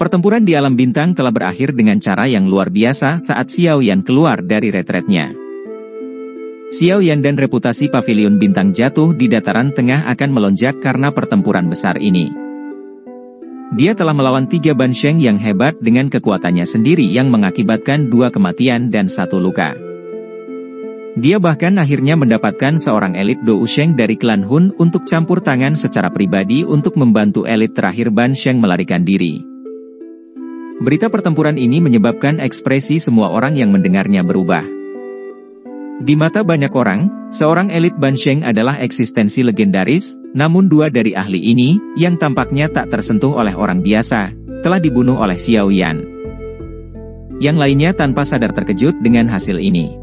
Pertempuran di alam bintang telah berakhir dengan cara yang luar biasa saat Xiao Yan keluar dari retretnya. Xiao Yan dan reputasi pavilion bintang jatuh di dataran tengah akan melonjak karena pertempuran besar ini. Dia telah melawan 3 Bansheng yang hebat dengan kekuatannya sendiri yang mengakibatkan 2 kematian dan 1 luka. Dia bahkan akhirnya mendapatkan seorang elit Dou Sheng dari klan Hun untuk campur tangan secara pribadi untuk membantu elit terakhir Bansheng melarikan diri. Berita pertempuran ini menyebabkan ekspresi semua orang yang mendengarnya berubah. Di mata banyak orang, seorang elit Bansheng adalah eksistensi legendaris, namun 2 dari ahli ini, yang tampaknya tak tersentuh oleh orang biasa, telah dibunuh oleh Xiao Yan. Yang lainnya tanpa sadar terkejut dengan hasil ini.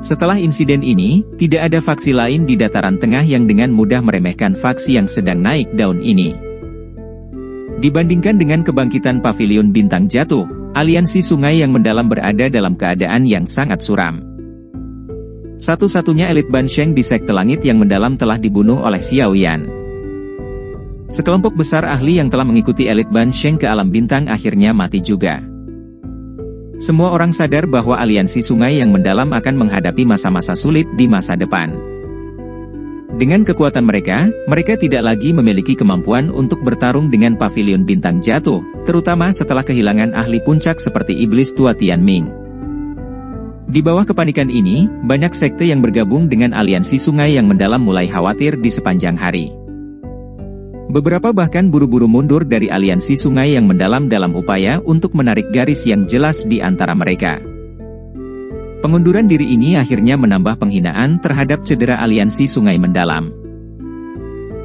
Setelah insiden ini, tidak ada faksi lain di dataran tengah yang dengan mudah meremehkan faksi yang sedang naik daun ini. Dibandingkan dengan kebangkitan pavilion bintang jatuh, aliansi sungai yang mendalam berada dalam keadaan yang sangat suram. Satu-satunya elit Bansheng di sekte langit yang mendalam telah dibunuh oleh Xiao Yan. Sekelompok besar ahli yang telah mengikuti elit Bansheng ke alam bintang akhirnya mati juga. Semua orang sadar bahwa aliansi sungai yang mendalam akan menghadapi masa-masa sulit di masa depan. Dengan kekuatan mereka tidak lagi memiliki kemampuan untuk bertarung dengan pavilion bintang jatuh, terutama setelah kehilangan ahli puncak seperti iblis tua Tianming. Di bawah kepanikan ini, banyak sekte yang bergabung dengan aliansi sungai yang mendalam mulai khawatir di sepanjang hari. Beberapa bahkan buru-buru mundur dari aliansi sungai yang mendalam dalam upaya untuk menarik garis yang jelas di antara mereka. Pengunduran diri ini akhirnya menambah penghinaan terhadap cedera aliansi sungai mendalam.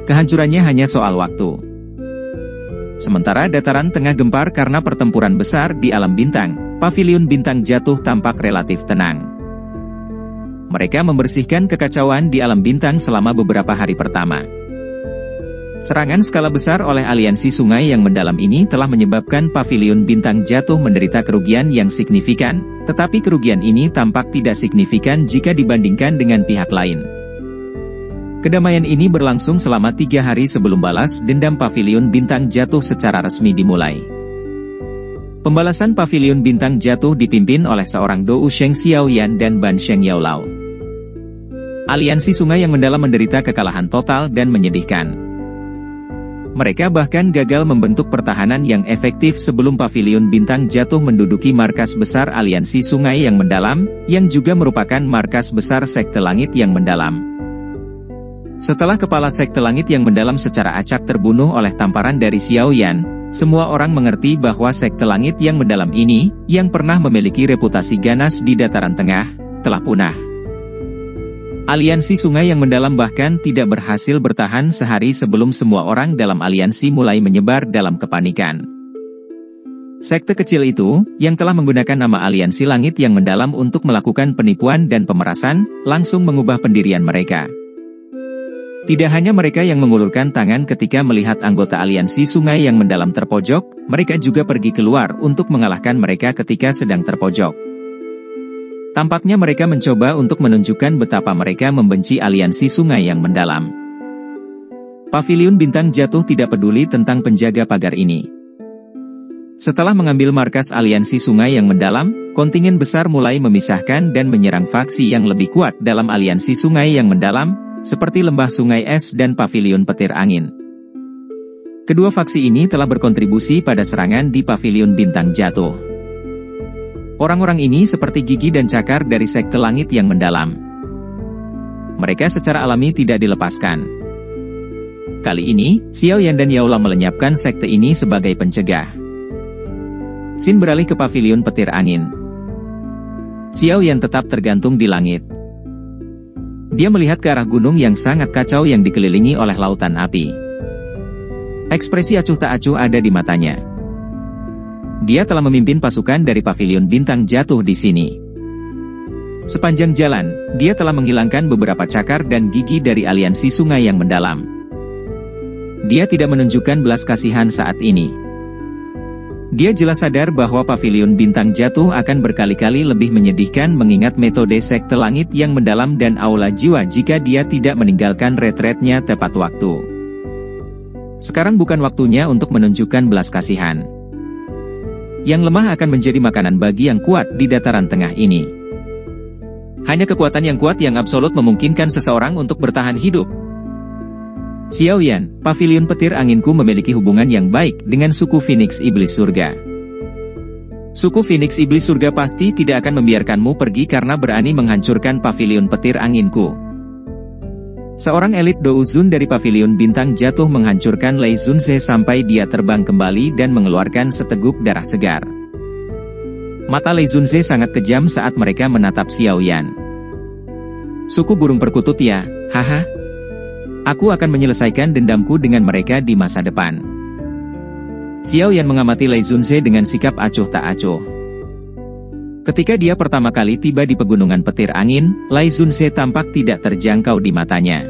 Kehancurannya hanya soal waktu. Sementara dataran tengah gempar karena pertempuran besar di alam bintang, pavilion bintang jatuh tampak relatif tenang. Mereka membersihkan kekacauan di alam bintang selama beberapa hari pertama. Serangan skala besar oleh aliansi sungai yang mendalam ini telah menyebabkan pavilion bintang jatuh menderita kerugian yang signifikan, tetapi kerugian ini tampak tidak signifikan jika dibandingkan dengan pihak lain. Kedamaian ini berlangsung selama 3 hari sebelum balas dendam pavilion bintang jatuh secara resmi dimulai. Pembalasan pavilion bintang jatuh dipimpin oleh seorang Dou Sheng Xiao Yan dan Bansheng Yao Lao. Aliansi sungai yang mendalam menderita kekalahan total dan menyedihkan. Mereka bahkan gagal membentuk pertahanan yang efektif sebelum pavilion bintang jatuh menduduki markas besar aliansi sungai yang mendalam, yang juga merupakan markas besar sekte langit yang mendalam. Setelah kepala sekte langit yang mendalam secara acak terbunuh oleh tamparan dari Xiao Yan, semua orang mengerti bahwa sekte langit yang mendalam ini, yang pernah memiliki reputasi ganas di dataran tengah, telah punah. Aliansi sungai yang mendalam bahkan tidak berhasil bertahan sehari sebelum semua orang dalam aliansi mulai menyebar dalam kepanikan. Sekte kecil itu, yang telah menggunakan nama aliansi langit yang mendalam untuk melakukan penipuan dan pemerasan, langsung mengubah pendirian mereka. Tidak hanya mereka yang mengulurkan tangan ketika melihat anggota aliansi sungai yang mendalam terpojok, mereka juga pergi keluar untuk mengalahkan mereka ketika sedang terpojok. Tampaknya mereka mencoba untuk menunjukkan betapa mereka membenci aliansi sungai yang mendalam. Pavilion bintang jatuh tidak peduli tentang penjaga pagar ini. Setelah mengambil markas aliansi sungai yang mendalam, kontingen besar mulai memisahkan dan menyerang faksi yang lebih kuat dalam aliansi sungai yang mendalam, seperti lembah sungai es dan pavilion petir angin. Kedua faksi ini telah berkontribusi pada serangan di pavilion bintang jatuh. Orang-orang ini seperti gigi dan cakar dari sekte langit yang mendalam. Mereka secara alami tidak dilepaskan. Kali ini, Xiao Yan dan Yao Lao melenyapkan sekte ini sebagai pencegah. Xin beralih ke pavilion petir angin. Xiao Yan tetap tergantung di langit. Dia melihat ke arah gunung yang sangat kacau yang dikelilingi oleh lautan api. Ekspresi acuh tak acuh ada di matanya. Dia telah memimpin pasukan dari pavilion bintang jatuh di sini. Sepanjang jalan, dia telah menghilangkan beberapa cakar dan gigi dari aliansi sungai yang mendalam. Dia tidak menunjukkan belas kasihan saat ini. Dia jelas sadar bahwa pavilion bintang jatuh akan berkali-kali lebih menyedihkan mengingat metode sekte langit yang mendalam dan aula jiwa jika dia tidak meninggalkan retretnya tepat waktu. Sekarang bukan waktunya untuk menunjukkan belas kasihan. Yang lemah akan menjadi makanan bagi yang kuat di dataran tengah ini. Hanya kekuatan yang kuat yang absolut memungkinkan seseorang untuk bertahan hidup. Xiao Yan, Pavilion Petir Anginku memiliki hubungan yang baik dengan suku Phoenix Iblis Surga. Suku Phoenix Iblis Surga pasti tidak akan membiarkanmu pergi karena berani menghancurkan Pavilion Petir Anginku. Seorang elit Douzun dari Pavilion Bintang Jatuh menghancurkan Lei Zunze sampai dia terbang kembali dan mengeluarkan seteguk darah segar. Mata Lei Zunze sangat kejam saat mereka menatap Xiao Yan. Suku burung perkutut ya, haha. Aku akan menyelesaikan dendamku dengan mereka di masa depan. Xiao Yan mengamati Lei Zunze dengan sikap acuh tak acuh. Ketika dia pertama kali tiba di pegunungan petir angin, Lei Zunze tampak tidak terjangkau di matanya.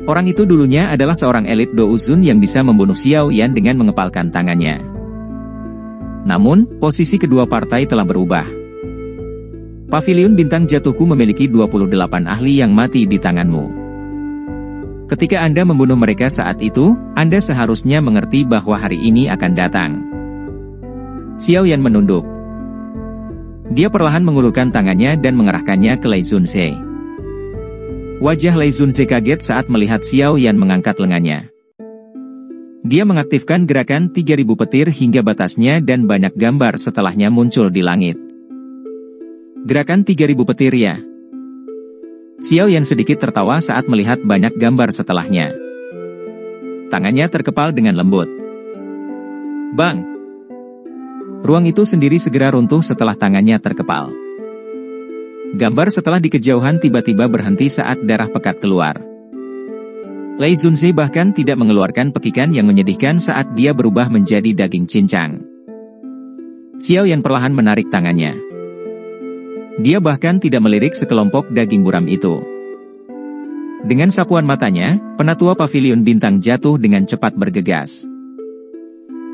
Orang itu dulunya adalah seorang elit Douzun yang bisa membunuh Xiao Yan dengan mengepalkan tangannya. Namun, posisi kedua partai telah berubah. Pavilion Bintang Jatuhku memiliki 28 ahli yang mati di tanganmu. Ketika Anda membunuh mereka saat itu, Anda seharusnya mengerti bahwa hari ini akan datang. Xiao Yan menunduk. Dia perlahan mengulurkan tangannya dan mengerahkannya ke Lei Zunze. Wajah Lei Zunze kaget saat melihat Xiao Yan mengangkat lengannya. Dia mengaktifkan gerakan 3000 petir hingga batasnya dan banyak gambar setelahnya muncul di langit. Gerakan 3000 petir ya. Xiao Yan sedikit tertawa saat melihat banyak gambar setelahnya. Tangannya terkepal dengan lembut. Bang! Ruang itu sendiri segera runtuh setelah tangannya terkepal. Gambar setelah di kejauhan tiba-tiba berhenti saat darah pekat keluar. Lei Zunze bahkan tidak mengeluarkan pekikan yang menyedihkan saat dia berubah menjadi daging cincang. Xiao Yan perlahan menarik tangannya. Dia bahkan tidak melirik sekelompok daging buram itu. Dengan sapuan matanya, penatua Pavilion Bintang Jatuh dengan cepat bergegas.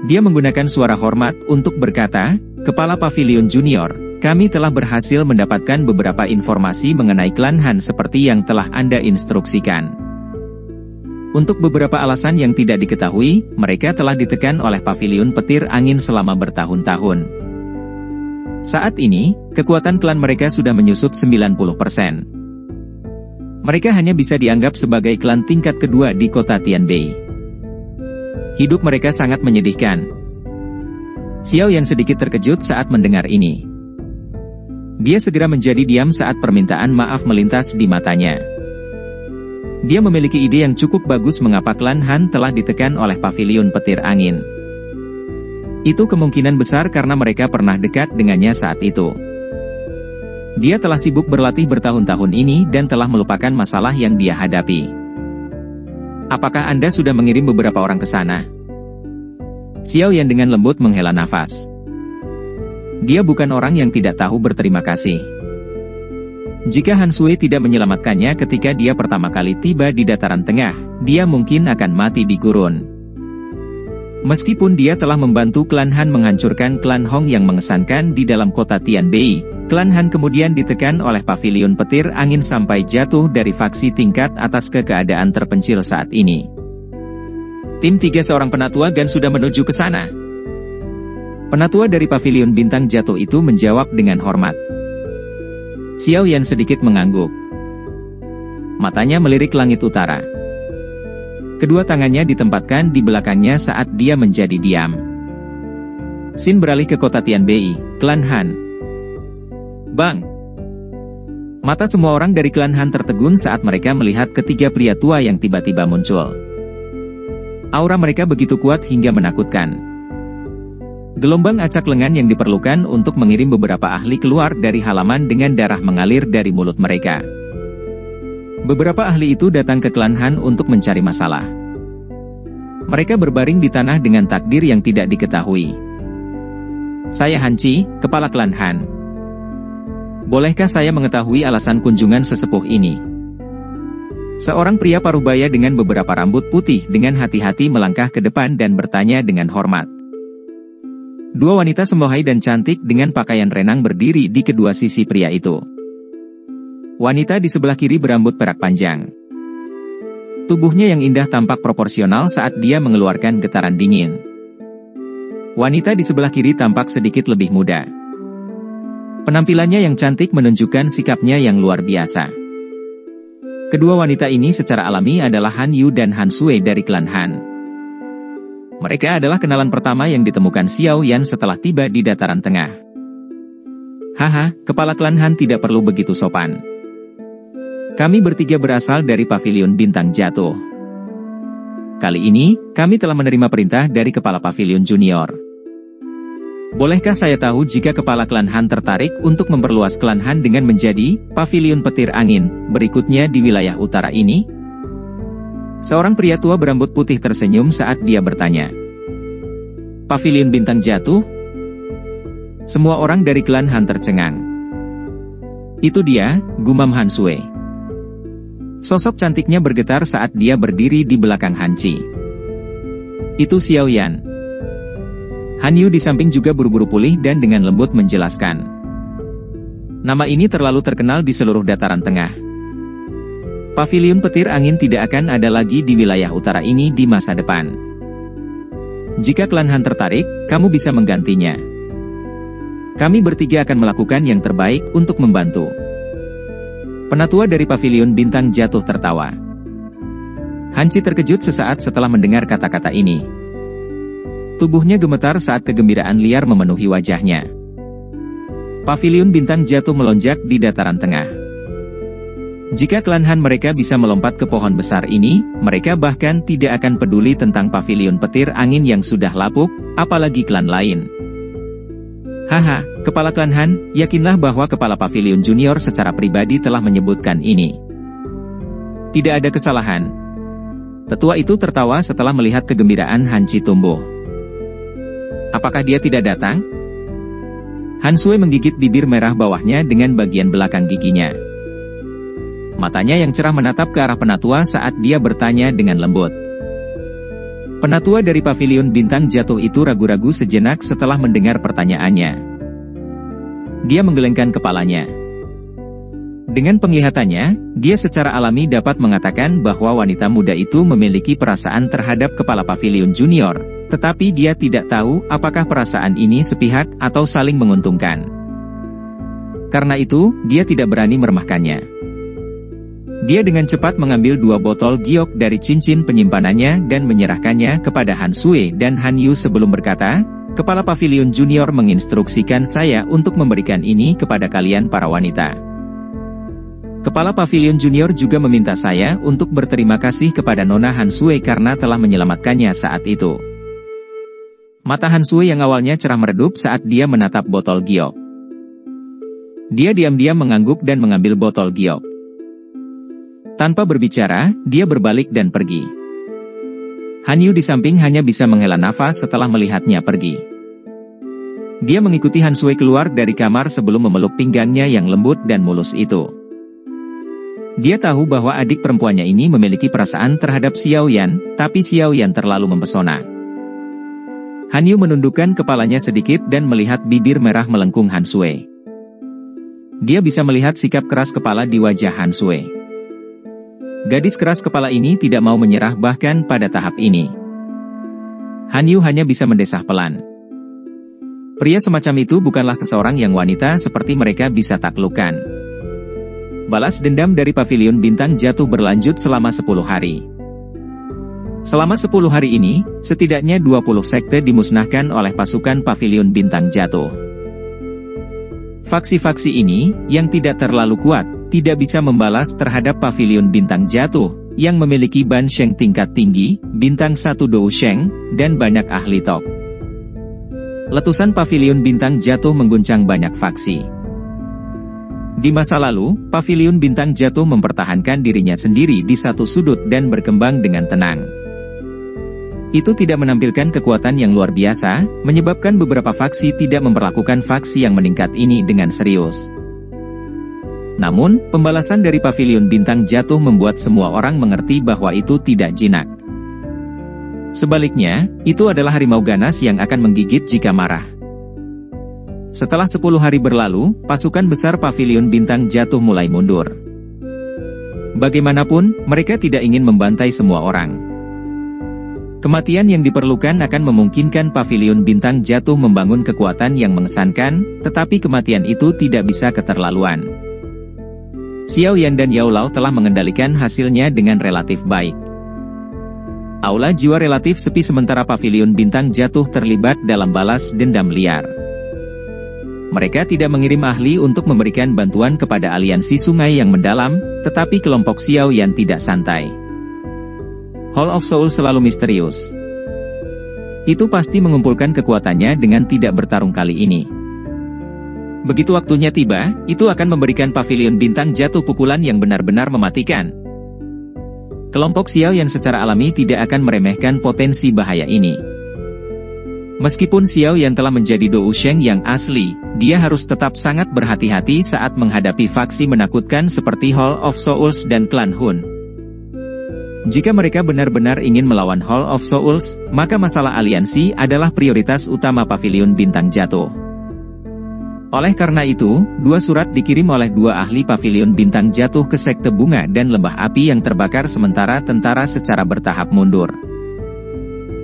Dia menggunakan suara hormat untuk berkata, Kepala Pavilion Junior, kami telah berhasil mendapatkan beberapa informasi mengenai klan Han seperti yang telah Anda instruksikan. Untuk beberapa alasan yang tidak diketahui, mereka telah ditekan oleh Pavilion Petir Angin selama bertahun-tahun. Saat ini, kekuatan klan mereka sudah menyusut 90%. Mereka hanya bisa dianggap sebagai klan tingkat kedua di kota Tianbei. Hidup mereka sangat menyedihkan. Xiao Yan sedikit terkejut saat mendengar ini. Dia segera menjadi diam saat permintaan maaf melintas di matanya. Dia memiliki ide yang cukup bagus mengapa klan Han telah ditekan oleh Pavilion Petir Angin. Itu kemungkinan besar karena mereka pernah dekat dengannya saat itu. Dia telah sibuk berlatih bertahun-tahun ini dan telah melupakan masalah yang dia hadapi. Apakah Anda sudah mengirim beberapa orang ke sana? Xiao Yan dengan lembut menghela nafas. Dia bukan orang yang tidak tahu berterima kasih. Jika Han Sui tidak menyelamatkannya ketika dia pertama kali tiba di dataran tengah, dia mungkin akan mati di gurun. Meskipun dia telah membantu klan Han menghancurkan klan Hong yang mengesankan di dalam kota Tianbei, klan Han kemudian ditekan oleh Pavilion Petir Angin sampai jatuh dari faksi tingkat atas ke keadaan terpencil saat ini. Tim 3 seorang penatua Gan sudah menuju ke sana. Penatua dari Pavilion Bintang Jatuh itu menjawab dengan hormat. Xiao Yan sedikit mengangguk. Matanya melirik langit utara. Kedua tangannya ditempatkan di belakangnya saat dia menjadi diam. Xin beralih ke kota Tianbei, klan Han. Bang! Mata semua orang dari klan Han tertegun saat mereka melihat ketiga pria tua yang tiba-tiba muncul. Aura mereka begitu kuat hingga menakutkan. Gelombang acak lengan yang diperlukan untuk mengirim beberapa ahli keluar dari halaman dengan darah mengalir dari mulut mereka. Beberapa ahli itu datang ke klan Han untuk mencari masalah. Mereka berbaring di tanah dengan takdir yang tidak diketahui. Saya Han Qi, kepala klan Han. Bolehkah saya mengetahui alasan kunjungan sesepuh ini? Seorang pria parubaya dengan beberapa rambut putih dengan hati-hati melangkah ke depan dan bertanya dengan hormat. Dua wanita sembohai dan cantik dengan pakaian renang berdiri di kedua sisi pria itu. Wanita di sebelah kiri berambut perak panjang. Tubuhnya yang indah tampak proporsional saat dia mengeluarkan getaran dingin. Wanita di sebelah kiri tampak sedikit lebih muda. Penampilannya yang cantik menunjukkan sikapnya yang luar biasa. Kedua wanita ini secara alami adalah Han Yu dan Han Sui dari klan Han. Mereka adalah kenalan pertama yang ditemukan Xiao Yan setelah tiba di dataran tengah. Haha, kepala klan Han tidak perlu begitu sopan. Kami bertiga berasal dari Pavilion Bintang Jatuh. Kali ini, kami telah menerima perintah dari Kepala Pavilion Junior. Bolehkah saya tahu jika Kepala Klan Han tertarik untuk memperluas Klan Han dengan menjadi Pavilion Petir Angin berikutnya di wilayah utara ini? Seorang pria tua berambut putih tersenyum saat dia bertanya. Pavilion Bintang Jatuh? Semua orang dari Klan Han tercengang. Itu dia, gumam Han Sui. Sosok cantiknya bergetar saat dia berdiri di belakang Han Qi. Itu Xiao Yan. Han Yu di samping juga buru-buru pulih dan dengan lembut menjelaskan. Nama ini terlalu terkenal di seluruh dataran tengah. Pavilion Petir Angin tidak akan ada lagi di wilayah utara ini di masa depan. Jika klan Han tertarik, kamu bisa menggantinya. Kami bertiga akan melakukan yang terbaik untuk membantu. Penatua dari Pavilion Bintang Jatuh tertawa. Han Qi terkejut sesaat setelah mendengar kata-kata ini. Tubuhnya gemetar saat kegembiraan liar memenuhi wajahnya. Pavilion Bintang Jatuh melonjak di dataran tengah. Jika klan Han mereka bisa melompat ke pohon besar ini, mereka bahkan tidak akan peduli tentang Pavilion Petir Angin yang sudah lapuk, apalagi klan lain. Haha, Kepala Klan Han, yakinlah bahwa Kepala Pavilion Junior secara pribadi telah menyebutkan ini. Tidak ada kesalahan. Tetua itu tertawa setelah melihat kegembiraan Han Qi tumbuh. Apakah dia tidak datang? Han Sui menggigit bibir merah bawahnya dengan bagian belakang giginya. Matanya yang cerah menatap ke arah penatua saat dia bertanya dengan lembut. Penatua dari Pavilion Bintang Jatuh itu ragu-ragu sejenak setelah mendengar pertanyaannya. Dia menggelengkan kepalanya. Dengan penglihatannya, dia secara alami dapat mengatakan bahwa wanita muda itu memiliki perasaan terhadap Kepala Pavilion Junior, tetapi dia tidak tahu apakah perasaan ini sepihak atau saling menguntungkan. Karena itu, dia tidak berani meremehkannya. Dia dengan cepat mengambil 2 botol giok dari cincin penyimpanannya dan menyerahkannya kepada Han Sui dan Han Yu sebelum berkata, Kepala Pavilion Junior menginstruksikan saya untuk memberikan ini kepada kalian para wanita. Kepala Pavilion Junior juga meminta saya untuk berterima kasih kepada Nona Han Sui karena telah menyelamatkannya saat itu. Mata Han Sui yang awalnya cerah meredup saat dia menatap botol giok. Dia diam-diam mengangguk dan mengambil botol giok. Tanpa berbicara, dia berbalik dan pergi. Han Yu di samping hanya bisa menghela nafas setelah melihatnya pergi. Dia mengikuti Han Sui keluar dari kamar sebelum memeluk pinggangnya yang lembut dan mulus itu. Dia tahu bahwa adik perempuannya ini memiliki perasaan terhadap Xiao Yan, tapi Xiao Yan terlalu mempesona. Han Yu menundukkan kepalanya sedikit dan melihat bibir merah melengkung Han Sui. Dia bisa melihat sikap keras kepala di wajah Han Sui. Gadis keras kepala ini tidak mau menyerah bahkan pada tahap ini. Han Yu hanya bisa mendesah pelan. Pria semacam itu bukanlah seseorang yang wanita seperti mereka bisa taklukkan. Balas dendam dari Pavilion Bintang Jatuh berlanjut selama 10 hari. Selama 10 hari ini, setidaknya 20 sekte dimusnahkan oleh pasukan Pavilion Bintang Jatuh. Faksi-faksi ini, yang tidak terlalu kuat, tidak bisa membalas terhadap Pavilion Bintang Jatuh, yang memiliki Ban Sheng tingkat tinggi, Bintang 1 Dou Sheng, dan banyak ahli top. Letusan Pavilion Bintang Jatuh mengguncang banyak faksi. Di masa lalu, Pavilion Bintang Jatuh mempertahankan dirinya sendiri di satu sudut dan berkembang dengan tenang. Itu tidak menampilkan kekuatan yang luar biasa, menyebabkan beberapa faksi tidak memperlakukan faksi yang meningkat ini dengan serius. Namun, pembalasan dari Pavilion Bintang Jatuh membuat semua orang mengerti bahwa itu tidak jinak. Sebaliknya, itu adalah harimau ganas yang akan menggigit jika marah. Setelah 10 hari berlalu, pasukan besar Pavilion Bintang Jatuh mulai mundur. Bagaimanapun, mereka tidak ingin membantai semua orang. Kematian yang diperlukan akan memungkinkan Paviliun Bintang Jatuh membangun kekuatan yang mengesankan, tetapi kematian itu tidak bisa keterlaluan. Xiao Yan dan Yao Lao telah mengendalikan hasilnya dengan relatif baik. Aula jiwa relatif sepi sementara Paviliun Bintang Jatuh terlibat dalam balas dendam liar. Mereka tidak mengirim ahli untuk memberikan bantuan kepada aliansi sungai yang mendalam, tetapi kelompok Xiao Yan tidak santai. Hall of Soul selalu misterius. Itu pasti mengumpulkan kekuatannya dengan tidak bertarung kali ini. Begitu waktunya tiba, itu akan memberikan Paviliun Bintang Jatuh pukulan yang benar-benar mematikan. Kelompok Xiao Yan secara alami tidak akan meremehkan potensi bahaya ini. Meskipun Xiao Yan telah menjadi Dou Sheng yang asli, dia harus tetap sangat berhati-hati saat menghadapi faksi menakutkan seperti Hall of Souls dan klan Hun. Jika mereka benar-benar ingin melawan Hall of Souls, maka masalah aliansi adalah prioritas utama Paviliun Bintang Jatuh. Oleh karena itu, 2 surat dikirim oleh 2 ahli Paviliun Bintang Jatuh ke Sekte Bunga dan Lembah Api yang terbakar sementara tentara secara bertahap mundur.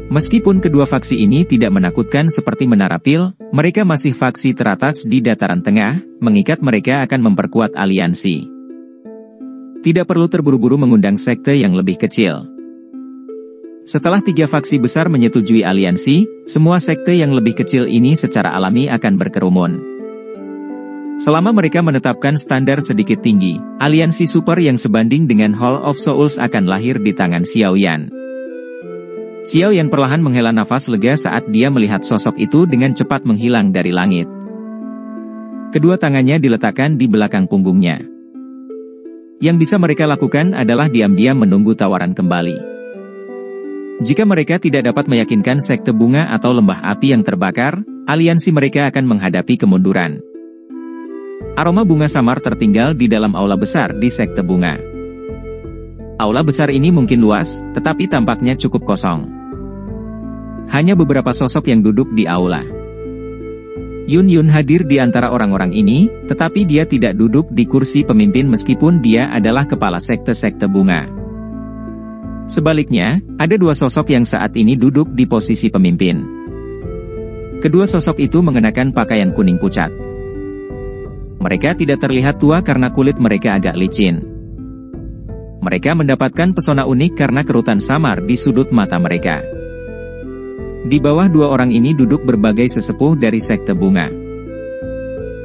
Meskipun kedua faksi ini tidak menakutkan seperti Menara Pil, mereka masih faksi teratas di dataran tengah, mengikat mereka akan memperkuat aliansi. Tidak perlu terburu-buru mengundang sekte yang lebih kecil. Setelah 3 faksi besar menyetujui aliansi, semua sekte yang lebih kecil ini secara alami akan berkerumun. Selama mereka menetapkan standar sedikit tinggi, aliansi super yang sebanding dengan Hall of Souls akan lahir di tangan Xiao Yan. Xiao Yan perlahan menghela nafas lega saat dia melihat sosok itu dengan cepat menghilang dari langit. Kedua tangannya diletakkan di belakang punggungnya. Yang bisa mereka lakukan adalah diam-diam menunggu tawaran kembali. Jika mereka tidak dapat meyakinkan Sekte Bunga atau Lembah Api yang terbakar, aliansi mereka akan menghadapi kemunduran. Aroma bunga samar tertinggal di dalam aula besar di Sekte Bunga. Aula besar ini mungkin luas, tetapi tampaknya cukup kosong. Hanya beberapa sosok yang duduk di aula. Yun Yun hadir di antara orang-orang ini, tetapi dia tidak duduk di kursi pemimpin meskipun dia adalah kepala sekte-sekte bunga. Sebaliknya, ada 2 sosok yang saat ini duduk di posisi pemimpin. Kedua sosok itu mengenakan pakaian kuning pucat. Mereka tidak terlihat tua karena kulit mereka agak licin. Mereka mendapatkan pesona unik karena kerutan samar di sudut mata mereka. Di bawah 2 orang ini duduk berbagai sesepuh dari Sekte Bunga.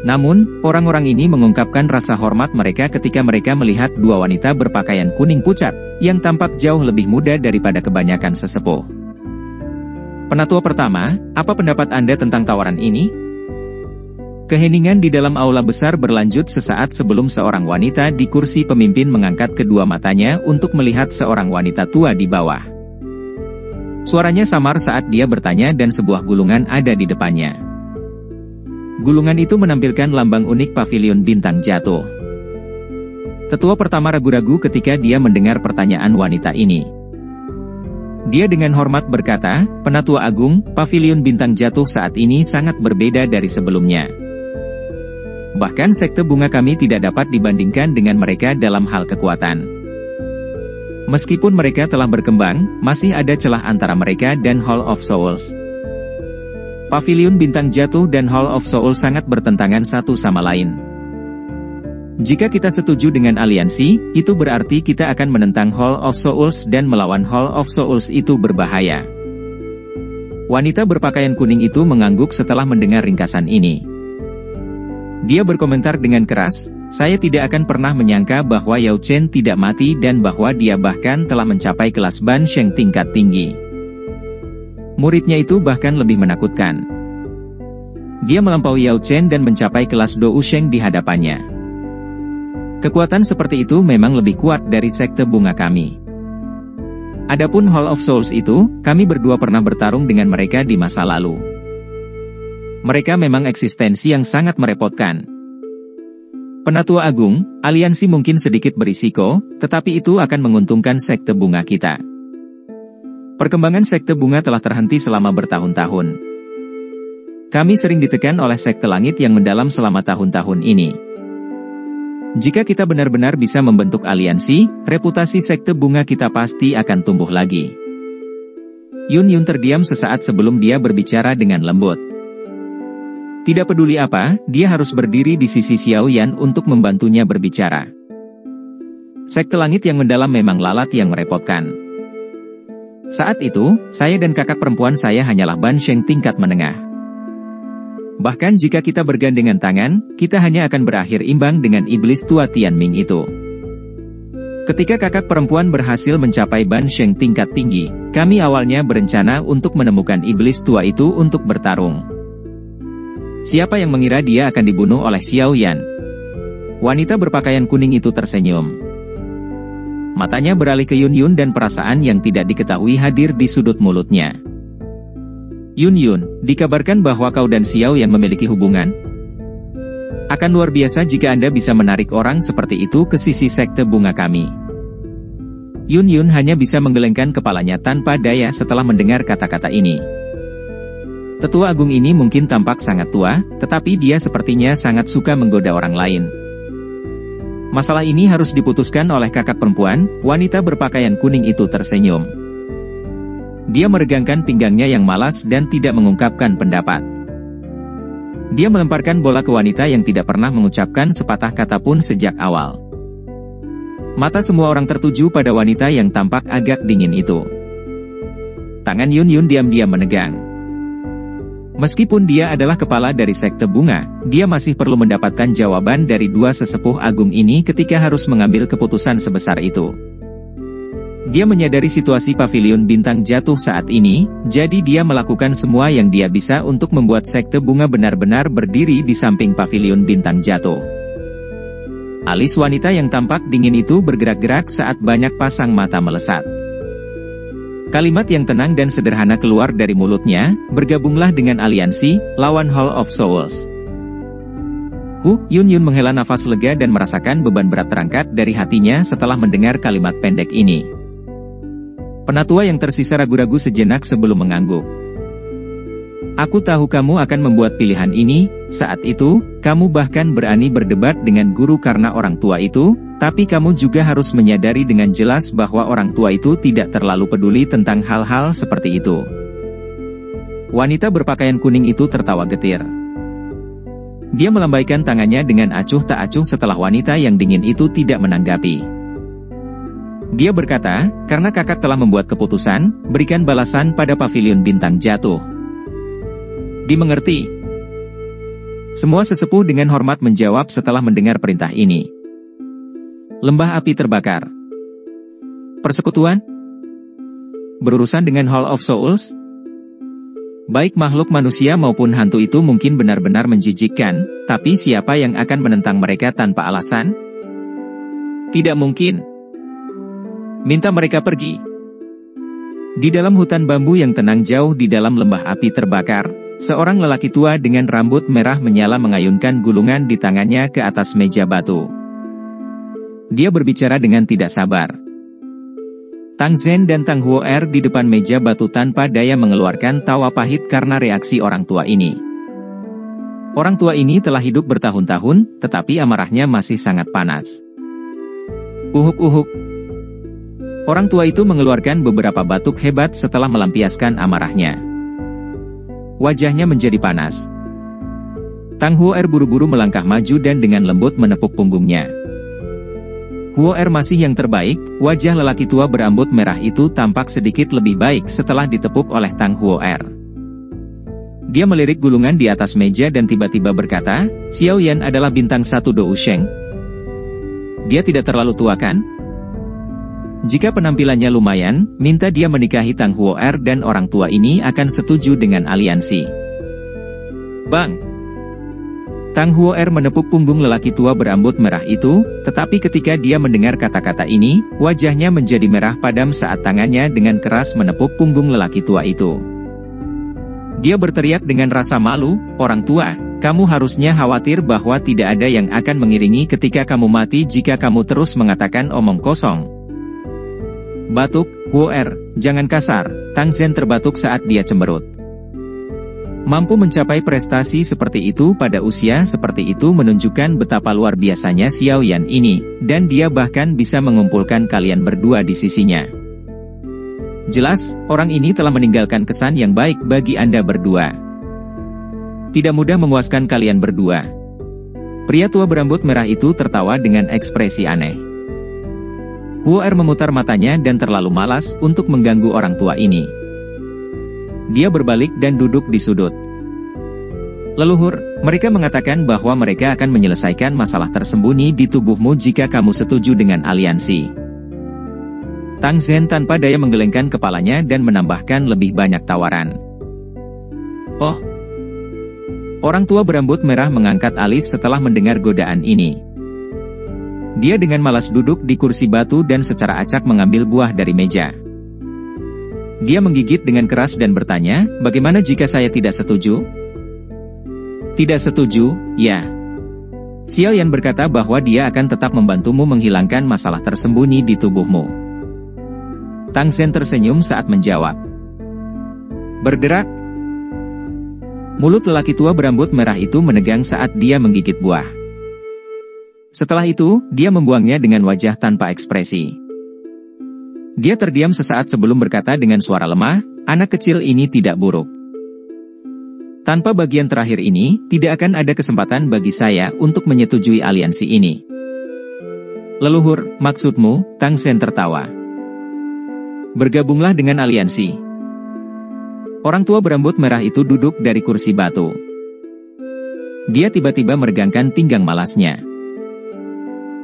Namun, orang-orang ini mengungkapkan rasa hormat mereka ketika mereka melihat 2 wanita berpakaian kuning pucat, yang tampak jauh lebih muda daripada kebanyakan sesepuh. Penatua pertama, apa pendapat Anda tentang tawaran ini? Keheningan di dalam aula besar berlanjut sesaat sebelum seorang wanita di kursi pemimpin mengangkat kedua matanya untuk melihat seorang wanita tua di bawah. Suaranya samar saat dia bertanya dan sebuah gulungan ada di depannya. Gulungan itu menampilkan lambang unik Paviliun Bintang Jatuh. Tetua pertama ragu-ragu ketika dia mendengar pertanyaan wanita ini. Dia dengan hormat berkata, "Penatua Agung, Paviliun Bintang Jatuh saat ini sangat berbeda dari sebelumnya. Bahkan Sekte Bunga kami tidak dapat dibandingkan dengan mereka dalam hal kekuatan. Meskipun mereka telah berkembang, masih ada celah antara mereka dan Hall of Souls. Paviliun Bintang Jatuh dan Hall of Souls sangat bertentangan satu sama lain. Jika kita setuju dengan aliansi, itu berarti kita akan menentang Hall of Souls dan melawan Hall of Souls itu berbahaya." Wanita berpakaian kuning itu mengangguk setelah mendengar ringkasan ini. Dia berkomentar dengan keras, "Saya tidak akan pernah menyangka bahwa Yao Chen tidak mati dan bahwa dia bahkan telah mencapai kelas Ban Sheng tingkat tinggi. Muridnya itu bahkan lebih menakutkan. Dia melampaui Yao Chen dan mencapai kelas Dou Sheng di hadapannya. Kekuatan seperti itu memang lebih kuat dari Sekte Bunga kami. Adapun Hall of Souls itu, kami berdua pernah bertarung dengan mereka di masa lalu. Mereka memang eksistensi yang sangat merepotkan. Penatua Agung, aliansi mungkin sedikit berisiko, tetapi itu akan menguntungkan Sekte Bunga kita. Perkembangan Sekte Bunga telah terhenti selama bertahun-tahun. Kami sering ditekan oleh Sekte Langit yang mendalam selama tahun-tahun ini. Jika kita benar-benar bisa membentuk aliansi, reputasi Sekte Bunga kita pasti akan tumbuh lagi. Yun Yun terdiam sesaat sebelum dia berbicara dengan lembut. Tidak peduli apa, dia harus berdiri di sisi Xiao Yan untuk membantunya berbicara. Sekte langit yang mendalam memang lalat yang merepotkan. Saat itu, saya dan kakak perempuan saya hanyalah Ban Sheng tingkat menengah. Bahkan jika kita bergandengan tangan, kita hanya akan berakhir imbang dengan iblis tua Tianming itu. Ketika kakak perempuan berhasil mencapai Ban Sheng tingkat tinggi, kami awalnya berencana untuk menemukan iblis tua itu untuk bertarung. Siapa yang mengira dia akan dibunuh oleh Xiao Yan? Wanita berpakaian kuning itu tersenyum. Matanya beralih ke Yun Yun dan perasaan yang tidak diketahui hadir di sudut mulutnya. Yun Yun, dikabarkan bahwa kau dan Xiao Yan memiliki hubungan? Akan luar biasa jika Anda bisa menarik orang seperti itu ke sisi sekte bunga kami. Yun Yun hanya bisa menggelengkan kepalanya tanpa daya setelah mendengar kata-kata ini. Tetua agung ini mungkin tampak sangat tua, tetapi dia sepertinya sangat suka menggoda orang lain. Masalah ini harus diputuskan oleh kakak perempuan, wanita berpakaian kuning itu tersenyum. Dia meregangkan pinggangnya yang malas dan tidak mengungkapkan pendapat. Dia melemparkan bola ke wanita yang tidak pernah mengucapkan sepatah kata pun sejak awal. Mata semua orang tertuju pada wanita yang tampak agak dingin itu. Tangan Yun Yun diam-diam menegang. Meskipun dia adalah kepala dari sekte bunga, dia masih perlu mendapatkan jawaban dari dua sesepuh agung ini ketika harus mengambil keputusan sebesar itu. Dia menyadari situasi pavilion bintang jatuh saat ini, jadi dia melakukan semua yang dia bisa untuk membuat sekte bunga benar-benar berdiri di samping pavilion bintang jatuh. Alis wanita yang tampak dingin itu bergerak-gerak saat banyak pasang mata melesat. Kalimat yang tenang dan sederhana keluar dari mulutnya, bergabunglah dengan aliansi, lawan Hall of Souls. Yun Yun menghela nafas lega dan merasakan beban berat terangkat dari hatinya setelah mendengar kalimat pendek ini. Penatua yang tersisa ragu-ragu sejenak sebelum mengangguk. Aku tahu kamu akan membuat pilihan ini, saat itu, kamu bahkan berani berdebat dengan guru karena orang tua itu, tapi kamu juga harus menyadari dengan jelas bahwa orang tua itu tidak terlalu peduli tentang hal-hal seperti itu. Wanita berpakaian kuning itu tertawa getir. Dia melambaikan tangannya dengan acuh tak acuh setelah wanita yang dingin itu tidak menanggapi. Dia berkata, karena kakak telah membuat keputusan, berikan balasan pada pavilion bintang jatuh. Dimengerti. Semua sesepuh dengan hormat menjawab setelah mendengar perintah ini. Lembah api terbakar. Persekutuan? Berurusan dengan Hall of Souls? Baik makhluk manusia maupun hantu itu mungkin benar-benar menjijikkan, tapi siapa yang akan menentang mereka tanpa alasan? Tidak mungkin. Minta mereka pergi. Di dalam hutan bambu yang tenang jauh di dalam lembah api terbakar, seorang lelaki tua dengan rambut merah menyala mengayunkan gulungan di tangannya ke atas meja batu. Dia berbicara dengan tidak sabar. Tang Zhen dan Tang Huo'er di depan meja batu tanpa daya mengeluarkan tawa pahit karena reaksi orang tua ini. Orang tua ini telah hidup bertahun-tahun, tetapi amarahnya masih sangat panas. Uhuk-uhuk. Orang tua itu mengeluarkan beberapa batuk hebat setelah melampiaskan amarahnya. Wajahnya menjadi panas. Tang Huo'er buru-buru melangkah maju dan dengan lembut menepuk punggungnya. Huo'er masih yang terbaik, wajah lelaki tua berambut merah itu tampak sedikit lebih baik setelah ditepuk oleh Tang Huo'er. Dia melirik gulungan di atas meja dan tiba-tiba berkata, Xiao Yan adalah bintang 1 Dou Sheng. Dia tidak terlalu tua kan? Jika penampilannya lumayan, minta dia menikahi Tang Huo'er dan orang tua ini akan setuju dengan aliansi. Bang! Tang Huo'er menepuk punggung lelaki tua berambut merah itu, tetapi ketika dia mendengar kata-kata ini, wajahnya menjadi merah padam saat tangannya dengan keras menepuk punggung lelaki tua itu. Dia berteriak dengan rasa malu, orang tua, kamu harusnya khawatir bahwa tidak ada yang akan mengiringi ketika kamu mati jika kamu terus mengatakan omong kosong. Batuk, Huo'er, jangan kasar, Tang Zhen terbatuk saat dia cemberut. Mampu mencapai prestasi seperti itu pada usia seperti itu menunjukkan betapa luar biasanya Xiao Yan ini, dan dia bahkan bisa mengumpulkan kalian berdua di sisinya. Jelas, orang ini telah meninggalkan kesan yang baik bagi Anda berdua. Tidak mudah memuaskan kalian berdua. Pria tua berambut merah itu tertawa dengan ekspresi aneh. Huer memutar matanya dan terlalu malas untuk mengganggu orang tua ini. Dia berbalik dan duduk di sudut. Leluhur, mereka mengatakan bahwa mereka akan menyelesaikan masalah tersembunyi di tubuhmu jika kamu setuju dengan aliansi. Tang Zhen tanpa daya menggelengkan kepalanya dan menambahkan lebih banyak tawaran. Oh. Orang tua berambut merah mengangkat alis setelah mendengar godaan ini. Dia dengan malas duduk di kursi batu dan secara acak mengambil buah dari meja. Dia menggigit dengan keras dan bertanya, bagaimana jika saya tidak setuju? Tidak setuju, ya. Xiao Yan berkata bahwa dia akan tetap membantumu menghilangkan masalah tersembunyi di tubuhmu. Tang Zhen tersenyum saat menjawab. Bergerak. Mulut lelaki tua berambut merah itu menegang saat dia menggigit buah. Setelah itu, dia membuangnya dengan wajah tanpa ekspresi. Dia terdiam sesaat sebelum berkata dengan suara lemah, anak kecil ini tidak buruk. Tanpa bagian terakhir ini, tidak akan ada kesempatan bagi saya untuk menyetujui aliansi ini. Leluhur, maksudmu? Tang Zhen tertawa. Bergabunglah dengan aliansi. Orang tua berambut merah itu duduk dari kursi batu. Dia tiba-tiba meregangkan pinggang malasnya.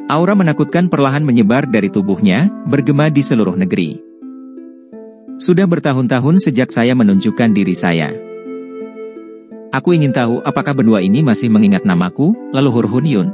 Aura menakutkan perlahan menyebar dari tubuhnya, bergema di seluruh negeri. Sudah bertahun-tahun sejak saya menunjukkan diri saya. Aku ingin tahu apakah berdua ini masih mengingat namaku, Leluhur Hun Yun.